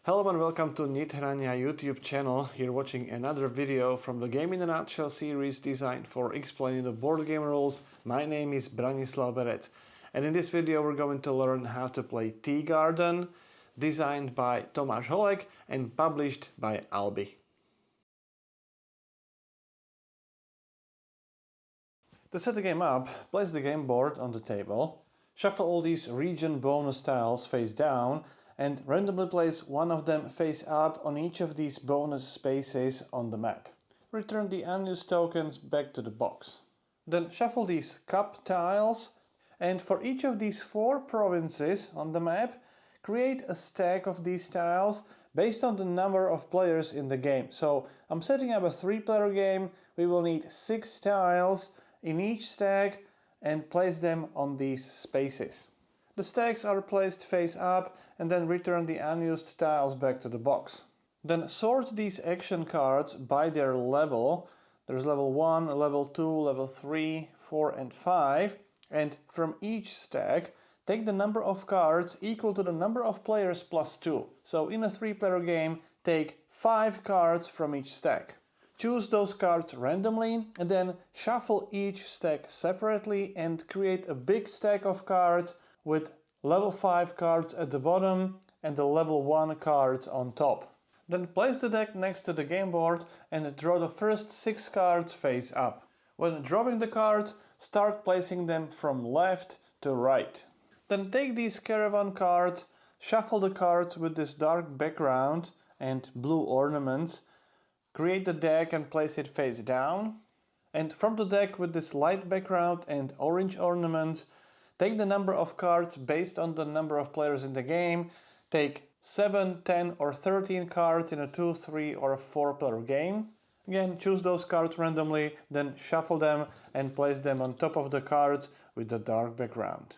Hello and welcome to Nithrania YouTube channel. You're watching another video from the Game in a Nutshell series designed for explaining the board game rules. My name is Branislav Berec, and in this video we're going to learn how to play Tea Garden, designed by Tomáš Holek and published by Albi. To set the game up, place the game board on the table, shuffle all these region bonus tiles face down, and randomly place one of them face up on each of these bonus spaces on the map. Return the unused tokens back to the box. Then shuffle these cup tiles, and for each of these 4 provinces on the map, create a stack of these tiles based on the number of players in the game. So I'm setting up a 3-player game. We will need 6 tiles in each stack and place them on these spaces. The stacks are placed face up and then return the unused tiles back to the box. Then sort these action cards by their level. There's level 1, level 2, level 3, 4 and 5. And from each stack, take the number of cards equal to the number of players plus 2. So in a 3-player game, take 5 cards from each stack. Choose those cards randomly and then shuffle each stack separately and create a big stack of cards with level 5 cards at the bottom and the level 1 cards on top. Then place the deck next to the game board and draw the first 6 cards face up. When drawing the cards, start placing them from left to right. Then take these caravan cards, shuffle the cards with this dark background and blue ornaments, create the deck and place it face down, and from the deck with this light background and orange ornaments, take the number of cards based on the number of players in the game. Take 7, 10 or 13 cards in a 2, 3 or a 4-player game. Again, choose those cards randomly, then shuffle them and place them on top of the cards with the dark background.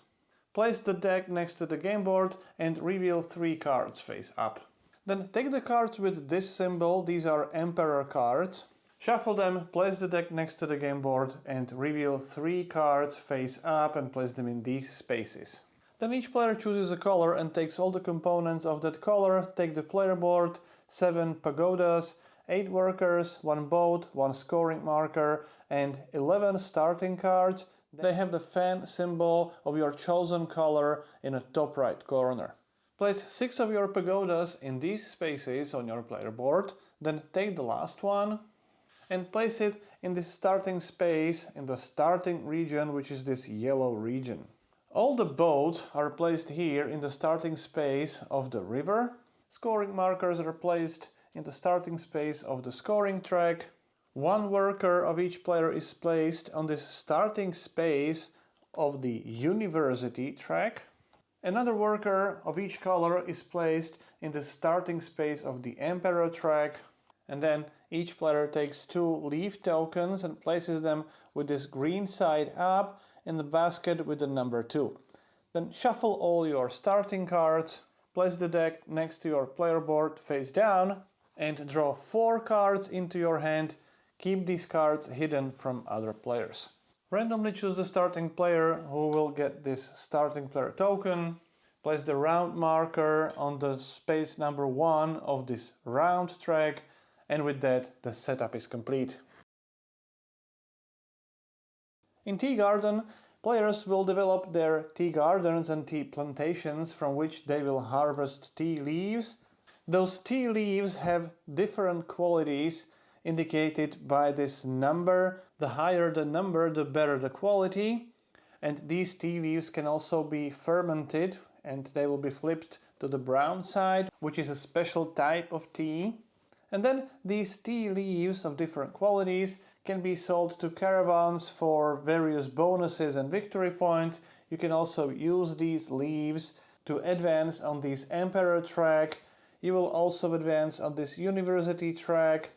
Place the deck next to the game board and reveal 3 cards face up. Then take the cards with this symbol, these are Emperor cards. Shuffle them, place the deck next to the game board and reveal 3 cards face up and place them in these spaces. Then each player chooses a color and takes all the components of that color. Take the player board, 7 pagodas, 8 workers, 1 boat, 1 scoring marker and 11 starting cards. They have the fan symbol of your chosen color in the top right corner. Place 6 of your pagodas in these spaces on your player board, then take the last one and place it in this starting space in the starting region, which is this yellow region. All the boats are placed here in the starting space of the river. Scoring markers are placed in the starting space of the scoring track. 1 worker of each player is placed on this starting space of the university track. Another worker of each color is placed in the starting space of the Emperor track, and then each player takes 2 leaf tokens and places them with this green side up in the basket with the number 2. Then shuffle all your starting cards, place the deck next to your player board face down, and draw 4 cards into your hand. Keep these cards hidden from other players. Randomly choose the starting player who will get this starting player token. Place the round marker on the space number 1 of this round track, and with that the setup is complete. In Tea Garden, players will develop their tea gardens and tea plantations from which they will harvest tea leaves. Those tea leaves have different qualities indicated by this number. The higher the number, the better the quality. And these tea leaves can also be fermented and they will be flipped to the brown side, which is a special type of tea. And then these tea leaves of different qualities can be sold to caravans for various bonuses and victory points. You can also use these leaves to advance on this Emperor track. You will also advance on this university track.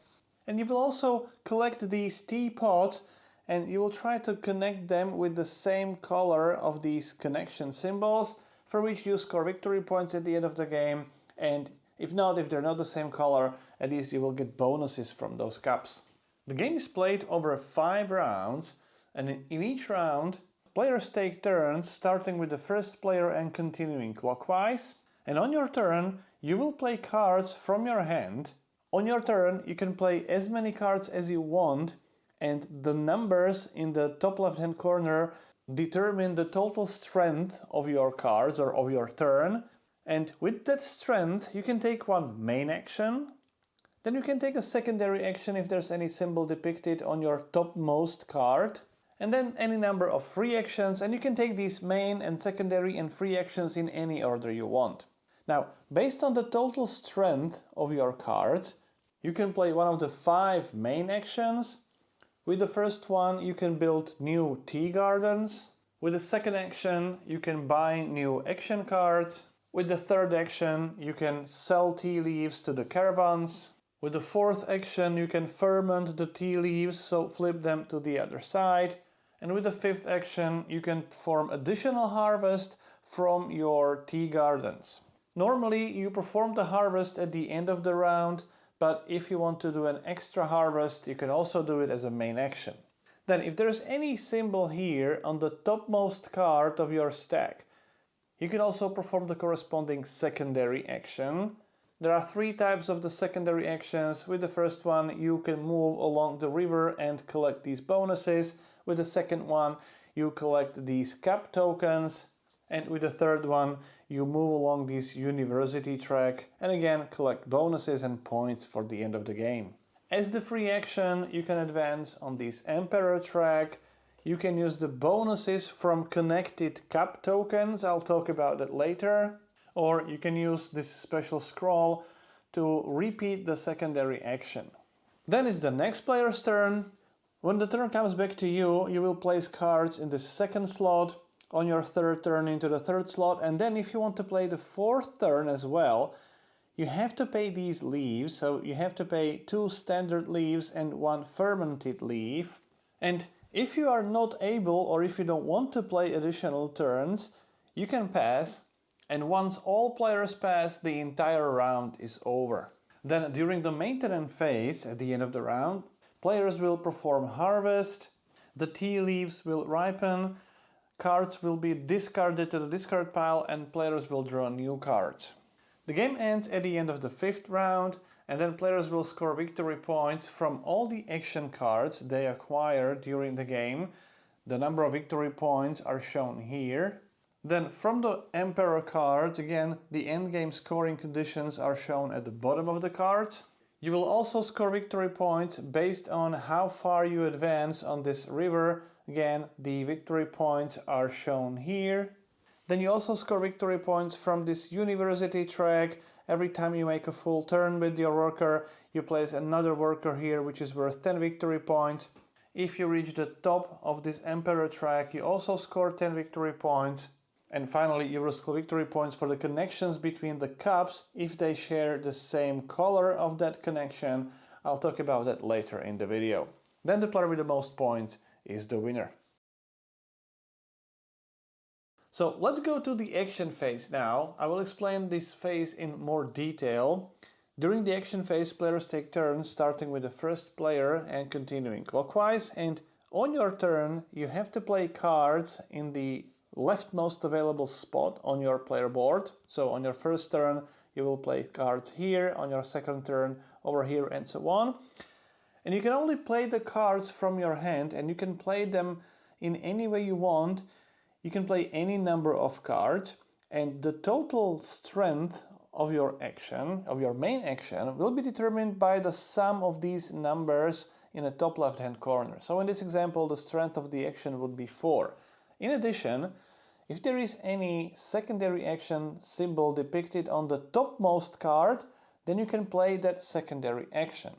And you will also collect these teapots and you will try to connect them with the same color of these connection symbols, for which you score victory points at the end of the game. And if they're not the same color, at least you will get bonuses from those cups. The game is played over 5 rounds, and in each round, players take turns, starting with the first player and continuing clockwise. And on your turn, you will play cards from your hand. On your turn, you can play as many cards as you want, and the numbers in the top left-hand corner determine the total strength of your cards or of your turn. And with that strength, you can take one main action. Then you can take a secondary action if there's any symbol depicted on your topmost card. And then any number of free actions, and you can take these main and secondary and free actions in any order you want. Now, based on the total strength of your cards, you can play one of the 5 main actions. With the first one, you can build new tea gardens. With the second action, you can buy new action cards. With the third action, you can sell tea leaves to the caravans. With the fourth action, you can ferment the tea leaves, so flip them to the other side. And with the fifth action, you can perform additional harvest from your tea gardens. Normally, you perform the harvest at the end of the round, but if you want to do an extra harvest, you can also do it as a main action. Then, if there's any symbol here on the topmost card of your stack, you can also perform the corresponding secondary action. There are 3 types of the secondary actions. With the first one, you can move along the river and collect these bonuses. With the second one, you collect these cup tokens. And with the third one, you move along this university track and again collect bonuses and points for the end of the game. As the free action, you can advance on this emperor track. You can use the bonuses from connected cup tokens. I'll talk about that later. Or you can use this special scroll to repeat the secondary action. Then it's the next player's turn. When the turn comes back to you, you will place cards in the second slot, on your third turn into the third slot, and then if you want to play the fourth turn as well, you have to pay these leaves. So you have to pay 2 standard leaves and 1 fermented leaf. And if you are not able, or if you don't want to play additional turns, you can pass. And once all players pass, the entire round is over. Then during the maintenance phase at the end of the round, players will perform harvest, the tea leaves will ripen, cards will be discarded to the discard pile, and players will draw new cards. The game ends at the end of the 5th round, and then players will score victory points from all the action cards they acquired during the game. The number of victory points are shown here. Then from the Emperor cards, again, the endgame scoring conditions are shown at the bottom of the cards. You will also score victory points based on how far you advance on this river. Again, the victory points are shown here. Then you also score victory points from this university track. Every time you make a full turn with your worker, you place another worker here, which is worth 10 victory points. If you reach the top of this Emperor track, you also score 10 victory points. And finally, you will score victory points for the connections between the cups if they share the same color of that connection. I'll talk about that later in the video. Then the player with the most points is the winner. So let's go to the action phase now. I will explain this phase in more detail. During the action phase, players take turns, starting with the first player and continuing clockwise. And on your turn, you have to play cards in the leftmost available spot on your player board. So on your first turn, you will play cards here, on your second turn over here, and so on. And you can only play the cards from your hand, and you can play them in any way you want. You can play any number of cards, and the total strength of your action, of your main action, will be determined by the sum of these numbers in the top left-hand corner. So in this example, the strength of the action would be 4. In addition, if there is any secondary action symbol depicted on the topmost card, then you can play that secondary action.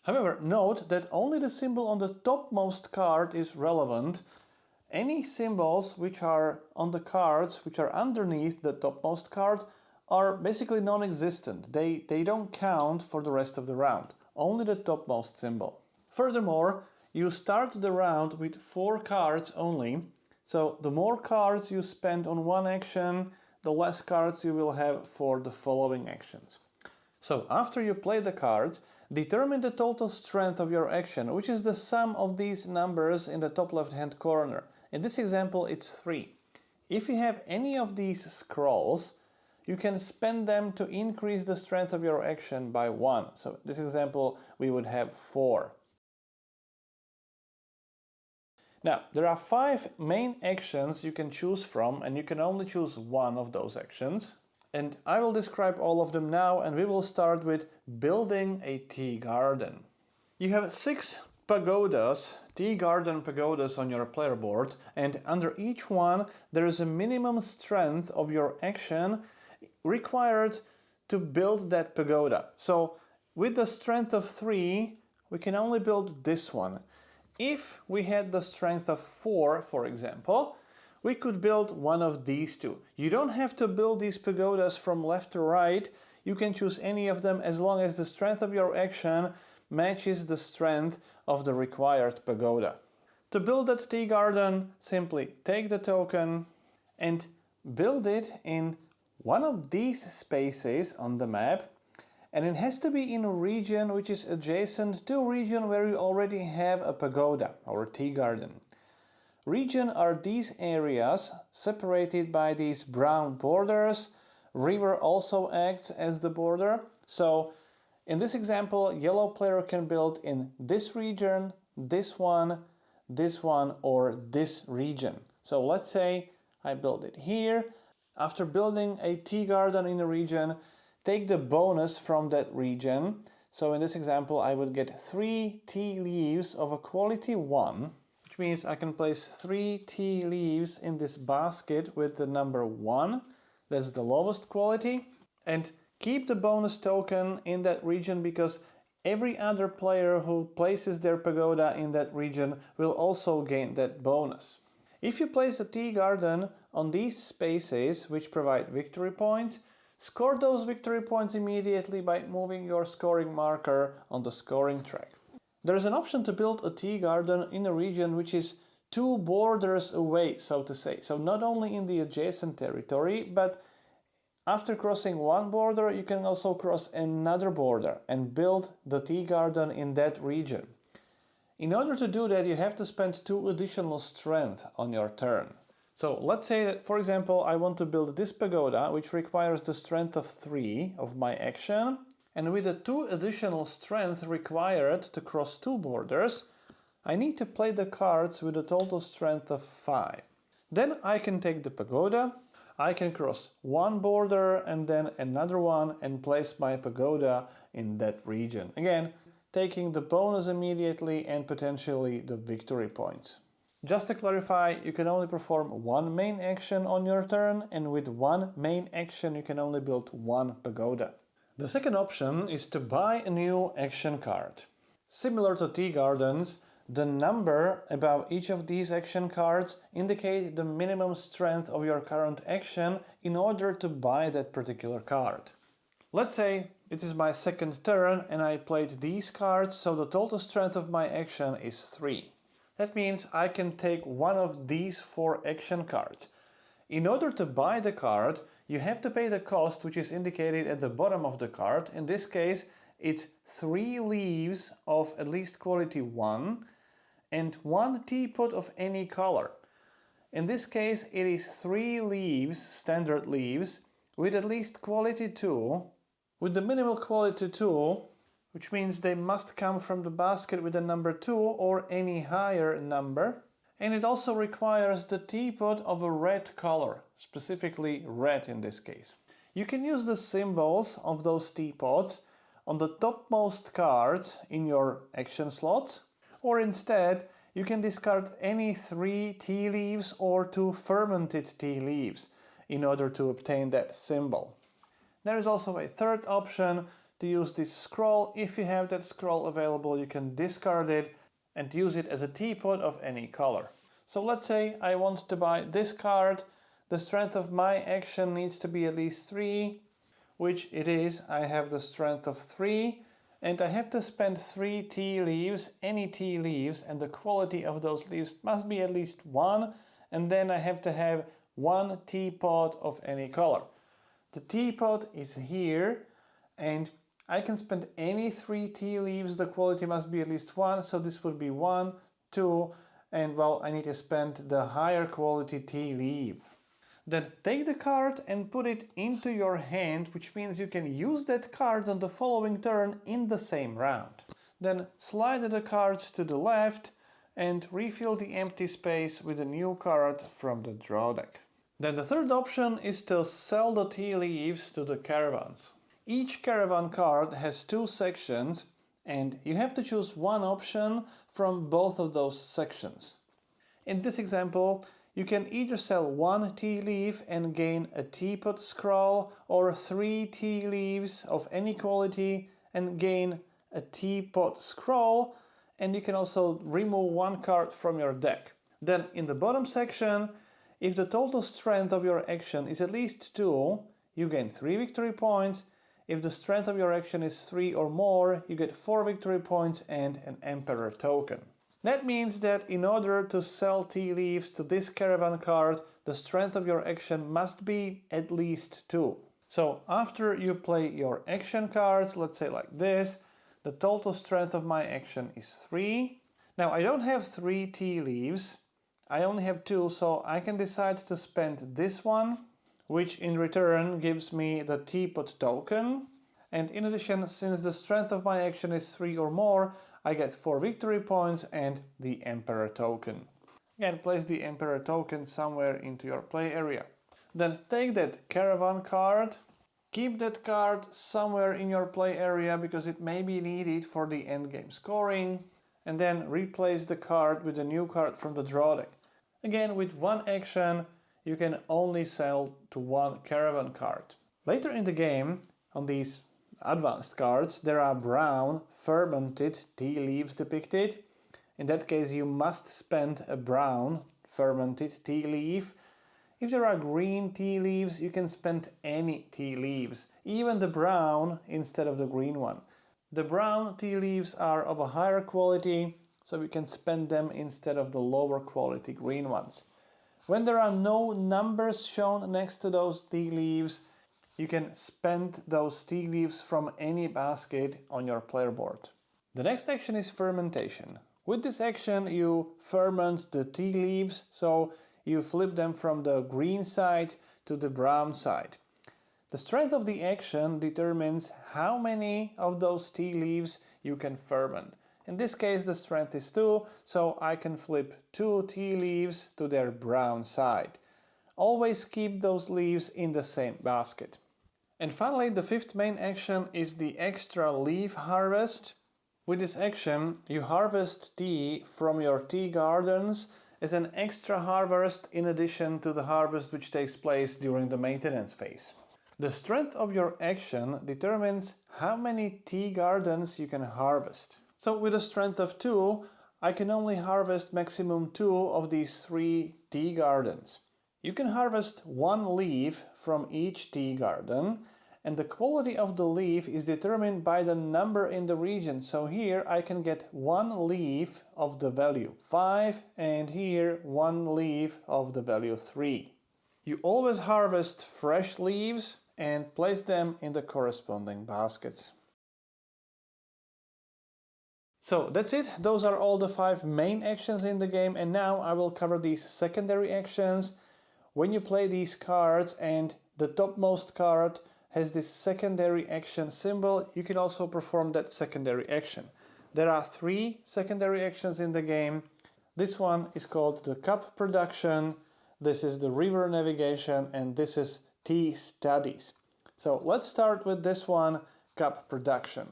However, note that only the symbol on the topmost card is relevant. Any symbols which are on the cards which are underneath the topmost card are basically non-existent. They don't count for the rest of the round. Only the topmost symbol. Furthermore, you start the round with 4 cards only. So the more cards you spend on one action, the less cards you will have for the following actions. So after you play the cards, determine the total strength of your action, which is the sum of these numbers in the top left-hand corner. In this example, it's 3. If you have any of these scrolls, you can spend them to increase the strength of your action by 1. So in this example, we would have 4. Now, there are 5 main actions you can choose from, and you can only choose one of those actions. And I will describe all of them now, and we will start with building a tea garden. You have 6 pagodas, tea garden pagodas on your player board, and under each one there is a minimum strength of your action required to build that pagoda. So with the strength of 3, we can only build this one. If we had the strength of 4, for example, we could build one of these two. You don't have to build these pagodas from left to right. You can choose any of them as long as the strength of your action matches the strength of the required pagoda. To build that tea garden, simply take the token and build it in one of these spaces on the map, and it has to be in a region which is adjacent to a region where you already have a pagoda or a tea garden. Region are these areas separated by these brown borders. River also acts as the border. So in this example, yellow player can build in this region, this one, or this region. So let's say I build it here. After building a tea garden in a region, take the bonus from that region. So in this example, I would get 3 tea leaves of a quality 1, which means I can place 3 tea leaves in this basket with the number 1. That's the lowest quality. And keep the bonus token in that region, because every other player who places their pagoda in that region will also gain that bonus. If you place a tea garden on these spaces which provide victory points, score those victory points immediately by moving your scoring marker on the scoring track. There is an option to build a tea garden in a region which is 2 borders away, so to say. So not only in the adjacent territory, but after crossing one border, you can also cross another border and build the tea garden in that region. In order to do that, you have to spend 2 additional strength on your turn. So let's say that, for example, I want to build this pagoda, which requires the strength of 3 of my action, and with the 2 additional strength required to cross 2 borders, I need to play the cards with a total strength of 5. Then I can take the pagoda, I can cross one border and then another one and place my pagoda in that region. Again, taking the bonus immediately and potentially the victory points. Just to clarify, you can only perform 1 main action on your turn, and with 1 main action you can only build 1 pagoda. The second option is to buy a new action card. Similar to tea gardens, the number above each of these action cards indicate the minimum strength of your current action in order to buy that particular card. Let's say it is my second turn and I played these cards, so the total strength of my action is 3. That means I can take one of these 4 action cards. In order to buy the card, you have to pay the cost which is indicated at the bottom of the card. In this case, it's 3 leaves of at least quality 1 and 1 teapot of any color. In this case, it is 3 leaves, standard leaves, with at least quality 2, with the minimal quality 2, which means they must come from the basket with the number 2 or any higher number. And it also requires the teapot of a red color, specifically red in this case. You can use the symbols of those teapots on the topmost cards in your action slots, or instead you can discard any 3 tea leaves or 2 fermented tea leaves in order to obtain that symbol. There is also a third option to use this scroll. If you have that scroll available, you can discard it and use it as a teapot of any color. So let's say I want to buy this card. The strength of my action needs to be at least 3, which it is. I have the strength of 3, and I have to spend 3 tea leaves, any tea leaves, and the quality of those leaves must be at least 1, and then I have to have 1 teapot of any color. The teapot is here, and I can spend any 3 tea leaves. The quality must be at least 1, so this would be 1, 2, and well, I need to spend the higher quality tea leaf. Then take the card and put it into your hand, which means you can use that card on the following turn in the same round. Then slide the cards to the left and refill the empty space with a new card from the draw deck. Then the third option is to sell the tea leaves to the caravans. Each caravan card has two sections and you have to choose one option from both of those sections. In this example, you can either sell one tea leaf and gain a teapot scroll, or 3 tea leaves of any quality and gain a teapot scroll, and you can also remove one card from your deck. Then in the bottom section, if the total strength of your action is at least 2, you gain 3 victory points. If the strength of your action is 3 or more, you get 4 victory points and an Emperor token. That means that in order to sell tea leaves to this caravan card, the strength of your action must be at least 2. So after you play your action cards, let's say like this, the total strength of my action is 3. Now I don't have 3 tea leaves, I only have 2, so I can decide to spend this one, which in return gives me the teapot token. And in addition, since the strength of my action is 3 or more, I get 4 victory points and the Emperor token. Again, place the Emperor token somewhere into your play area. Then take that caravan card, keep that card somewhere in your play area because it may be needed for the endgame scoring, and then replace the card with a new card from the draw deck. Again, with one action, you can only sell to one caravan card. Later in the game, on these advanced cards, there are brown fermented tea leaves depicted. In that case, you must spend a brown fermented tea leaf. If there are green tea leaves, you can spend any tea leaves, even the brown instead of the green one. The brown tea leaves are of a higher quality, so you can spend them instead of the lower quality green ones. When there are no numbers shown next to those tea leaves, you can spend those tea leaves from any basket on your player board. The next action is fermentation. With this action you ferment the tea leaves, so you flip them from the green side to the brown side. The strength of the action determines how many of those tea leaves you can ferment. In this case the strength is 2, so I can flip 2 tea leaves to their brown side. Always keep those leaves in the same basket. And finally, the fifth main action is the extra leaf harvest. With this action, you harvest tea from your tea gardens as an extra harvest in addition to the harvest which takes place during the maintenance phase. The strength of your action determines how many tea gardens you can harvest. So with a strength of 2, I can only harvest maximum 2 of these 3 tea gardens. You can harvest 1 leaf from each tea garden, and the quality of the leaf is determined by the number in the region. So here I can get 1 leaf of the value 5, and here 1 leaf of the value 3. You always harvest fresh leaves and place them in the corresponding baskets. So that's it. Those are all the 5 main actions in the game, and now I will cover these secondary actions. When you play these cards and the topmost card has this secondary action symbol, you can also perform that secondary action. There are 3 secondary actions in the game. This one is called the cup production, this is the river navigation, and this is tea studies. So let's start with this one, cup production.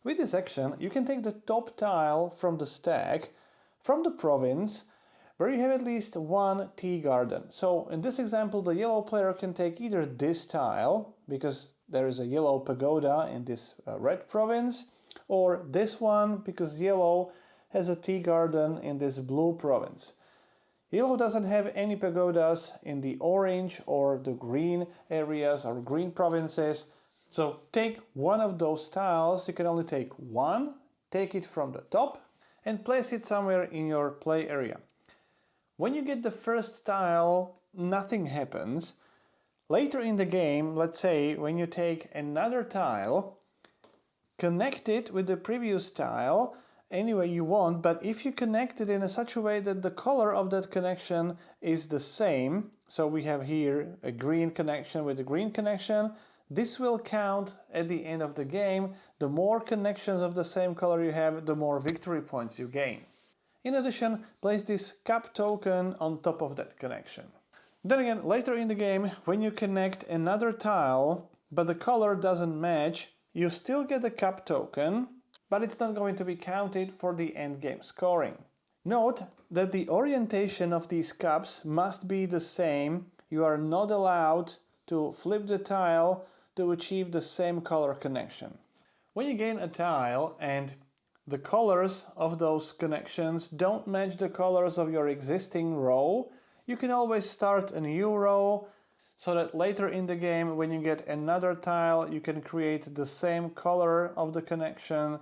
With this action, you can take the top tile from the stack, from the province, where you have at least 1 tea garden. So in this example, the yellow player can take either this tile, because there is a yellow pagoda in this red province, or this one, because yellow has a tea garden in this blue province. Yellow doesn't have any pagodas in the orange or the green areas or green provinces. So take one of those tiles, you can only take one, take it from the top and place it somewhere in your play area. When you get the first tile, nothing happens. Later in the game, let's say when you take another tile, connect it with the previous tile any way you want, but if you connect it in such a way that the color of that connection is the same, so we have here a green connection with a green connection, this will count at the end of the game. The more connections of the same color you have, the more victory points you gain. In addition, place this cup token on top of that connection. Then again, later in the game, when you connect another tile, but the color doesn't match, you still get a cup token, but it's not going to be counted for the endgame scoring. Note that the orientation of these cups must be the same. You are not allowed to flip the tile to achieve the same color connection. When you gain a tile and the colors of those connections don't match the colors of your existing row, you can always start a new row so that later in the game, when you get another tile, you can create the same color of the connection.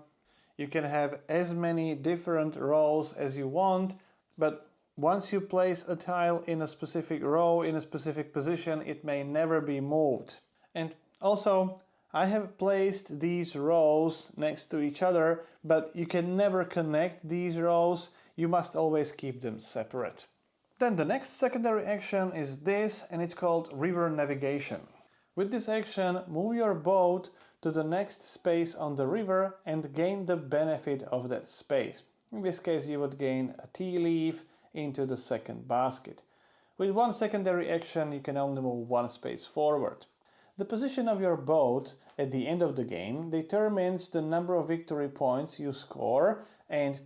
You can have as many different rows as you want, but once you place a tile in a specific row, in a specific position, it may never be moved. And also, I have placed these rows next to each other, but you can never connect these rows. You must always keep them separate. Then the next secondary action is this, and it's called river navigation. With this action, move your boat to the next space on the river and gain the benefit of that space. In this case, you would gain a tea leaf into the second basket. With one secondary action, you can only move one space forward. The position of your boat at the end of the game determines the number of victory points you score, and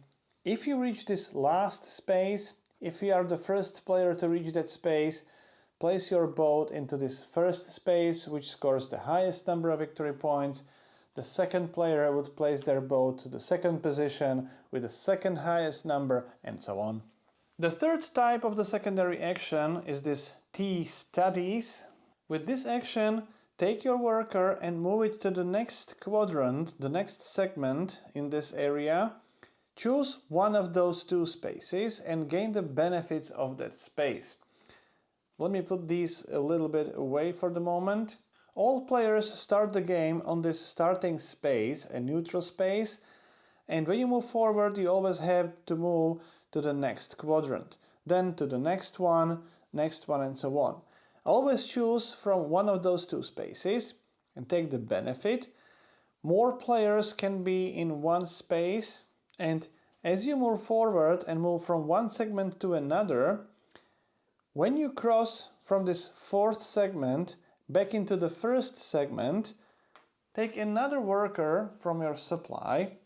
if you reach this last space, if you are the first player to reach that space, place your boat into this first space, which scores the highest number of victory points. The second player would place their boat to the second position with the second highest number, and so on. The third type of the secondary action is this tea studies. With this action, take your worker and move it to the next quadrant, the next segment in this area. Choose one of those two spaces and gain the benefits of that space. Let me put these a little bit away for the moment. All players start the game on this starting space, a neutral space, and when you move forward, you always have to move to the next quadrant, then to the next one, and so on. Always choose from one of those two spaces and take the benefit. More players can be in one space, and as you move forward and move from one segment to another, when you cross from this fourth segment back into the first segment, take another worker from your supply,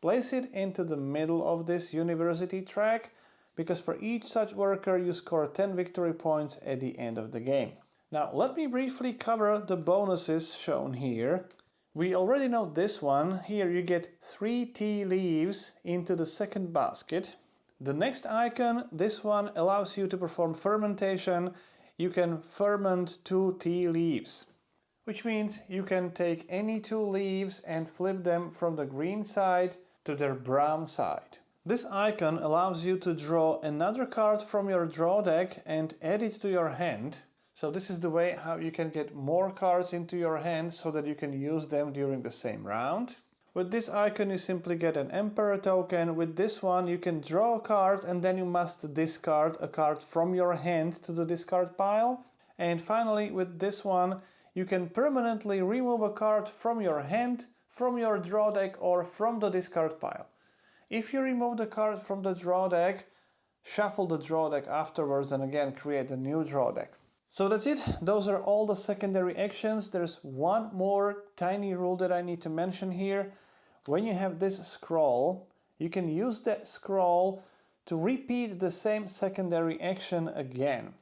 place it into the middle of this university track, because for each such worker you score 10 victory points at the end of the game. Now let me briefly cover the bonuses shown here. We already know this one. Here you get 3 tea leaves into the second basket. The next icon, this one allows you to perform fermentation. You can ferment 2 tea leaves, which means you can take any 2 leaves and flip them from the green side to their brown side. This icon allows you to draw another card from your draw deck and add it to your hand. So this is the way how you can get more cards into your hand so that you can use them during the same round. With this icon you simply get an Emperor token. With this one you can draw a card and then you must discard a card from your hand to the discard pile. And finally with this one you can permanently remove a card from your hand, from your draw deck or from the discard pile. If you remove the card from the draw deck, shuffle the draw deck afterwards and again create a new draw deck. So that's it. Those are all the secondary actions. There's one more tiny rule that I need to mention here. When you have this scroll, you can use that scroll to repeat the same secondary action again.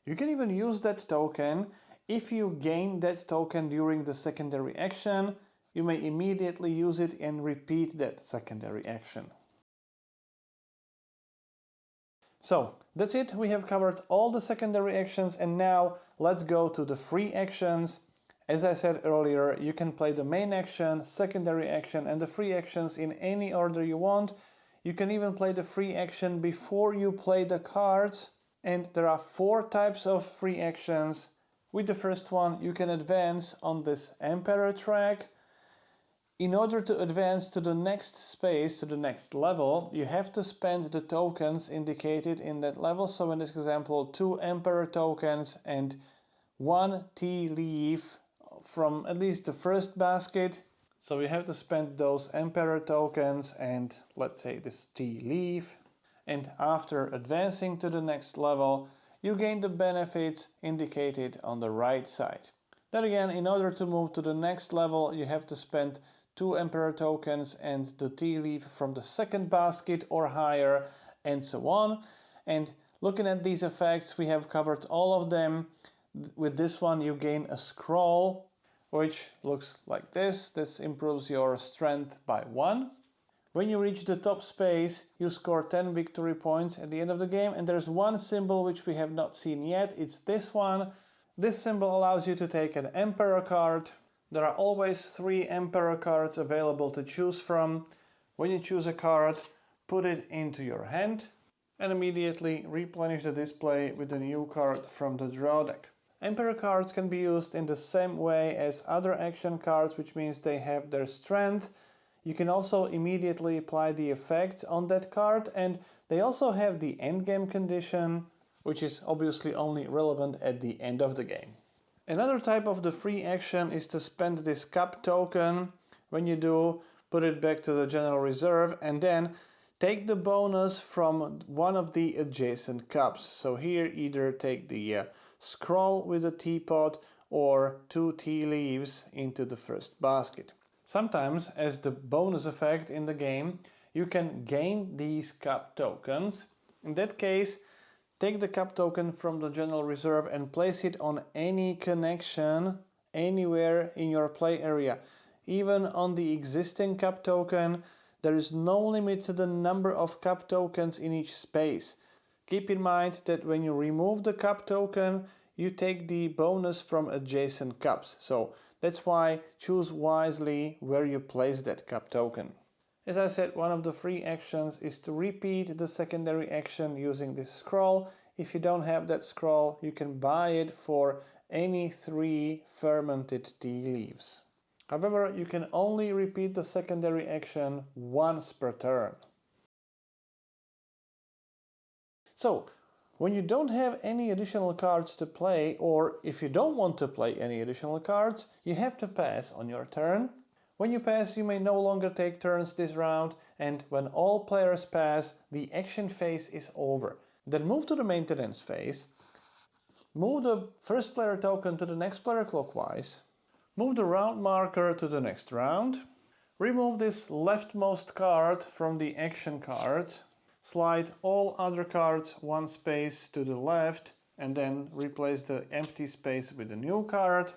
You can even use that token. If you gain that token during the secondary action, you may immediately use it and repeat that secondary action. So that's it, we have covered all the secondary actions and now let's go to the free actions. As I said earlier, you can play the main action, secondary action and the free actions in any order you want. You can even play the free action before you play the cards, and there are 4 types of free actions. With the first one you can advance on this Emperor track. in order to advance to the next space, to the next level, you have to spend the tokens indicated in that level. So in this example, 2 Emperor tokens and 1 tea leaf from at least the first basket. So you have to spend those Emperor tokens and let's say this tea leaf. And after advancing to the next level, you gain the benefits indicated on the right side. Then again, in order to move to the next level, you have to spend 2 Emperor tokens and the tea leaf from the second basket or higher, and so on. And looking at these effects, we have covered all of them. With this one, you gain a scroll, which looks like this. This improves your strength by 1. When you reach the top space, you score 10 victory points at the end of the game, and there's one symbol which we have not seen yet. It's this one. This symbol allows you to take an Emperor card. There are always 3 Emperor cards available to choose from. When you choose a card, put it into your hand and immediately replenish the display with a new card from the draw deck. Emperor cards can be used in the same way as other action cards, which means they have their strength. You can also immediately apply the effects on that card, and they also have the endgame condition, which is obviously only relevant at the end of the game. Another type of the free action is to spend this cup token. When you do, put it back to the general reserve and then take the bonus from one of the adjacent cups. So here either take the scroll with a teapot or 2 tea leaves into the first basket. Sometimes, as the bonus effect in the game, you can gain these cup tokens. In that case, take the cup token from the general reserve and place it on any connection anywhere in your play area. Even on the existing cup token, there is no limit to the number of cup tokens in each space. Keep in mind that when you remove the cup token, you take the bonus from adjacent cups. So that's why choose wisely where you place that cup token. As I said, one of the free actions is to repeat the secondary action using this scroll. If you don't have that scroll, you can buy it for any 3 fermented tea leaves. However, you can only repeat the secondary action once per turn. So, when you don't have any additional cards to play, or if you don't want to play any additional cards, you have to pass on your turn. When you pass, you may no longer take turns this round, and when all players pass, the action phase is over. Then move to the maintenance phase, move the first player token to the next player clockwise, move the round marker to the next round, remove this leftmost card from the action cards, slide all other cards 1 space to the left, and then replace the empty space with a new card.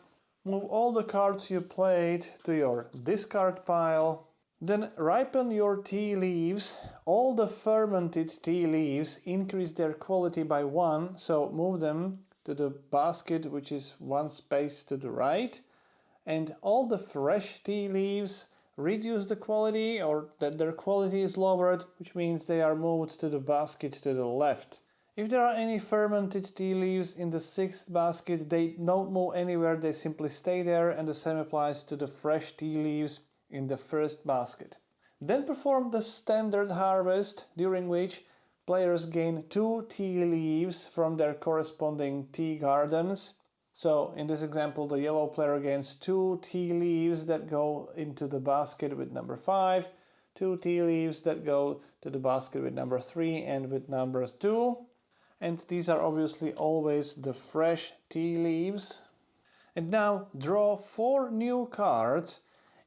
Move all the cards you played to your discard pile. Then ripen your tea leaves. All the fermented tea leaves increase their quality by 1, so move them to the basket which is 1 space to the right. And all the fresh tea leaves reduce the quality, or that their quality is lowered, which means they are moved to the basket to the left. If there are any fermented tea leaves in the 6th basket, they don't move anywhere, they simply stay there, and the same applies to the fresh tea leaves in the 1st basket. Then perform the standard harvest, during which players gain 2 tea leaves from their corresponding tea gardens. So in this example, the yellow player gains 2 tea leaves that go into the basket with number 5, 2 tea leaves that go to the basket with number 3 and with number 2. And these are obviously always the fresh tea leaves. And now draw 4 new cards.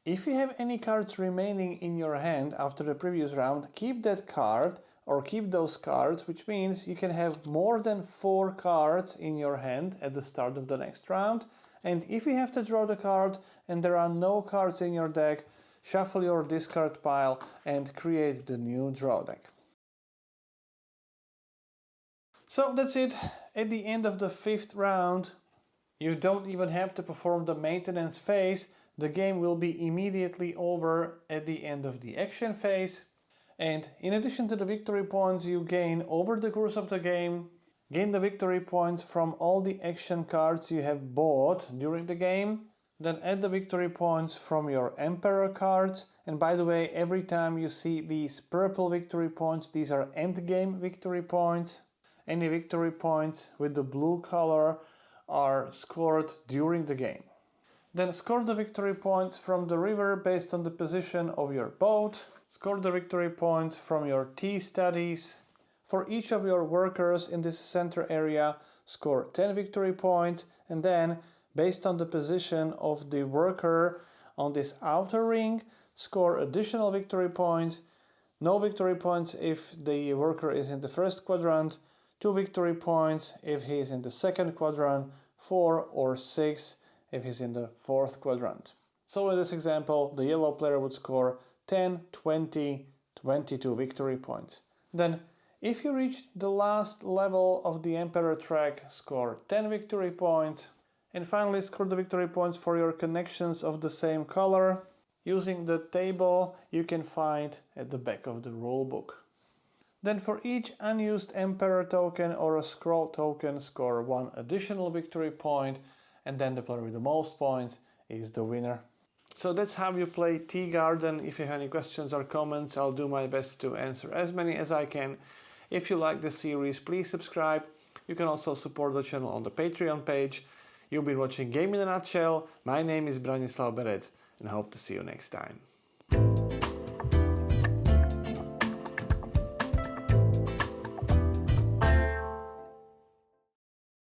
If you have any cards remaining in your hand after the previous round, keep that card or keep those cards, which means you can have more than 4 cards in your hand at the start of the next round. And if you have to draw the card and there are no cards in your deck, shuffle your discard pile and create the new draw deck. So that's it. At the end of the 5th round, you don't even have to perform the maintenance phase. The game will be immediately over at the end of the action phase. And in addition to the victory points you gain over the course of the game, gain the victory points from all the action cards you have bought during the game. Then add the victory points from your Emperor cards. And by the way, every time you see these purple victory points, these are endgame victory points. Any victory points with the blue color are scored during the game. Then score the victory points from the river based on the position of your boat. Score the victory points from your tea studies. For each of your workers in this center area, score 10 victory points, and then based on the position of the worker on this outer ring, score additional victory points. No victory points if the worker is in the first quadrant, 2 victory points if he is in the second quadrant, 4 or 6 if he's in the fourth quadrant. So in this example, the yellow player would score 10, 20, 22 victory points. Then, if you reach the last level of the Emperor track, score 10 victory points. And finally, score the victory points for your connections of the same color using the table you can find at the back of the rulebook. Then for each unused Emperor token or a scroll token, score 1 additional victory point, and then the player with the most points is the winner. So that's how you play Tea Garden. If you have any questions or comments, I'll do my best to answer as many as I can. If you like this series, please subscribe. You can also support the channel on the Patreon page. You've been watching Game in a Nutshell. My name is Branislav Berec, and I hope to see you next time.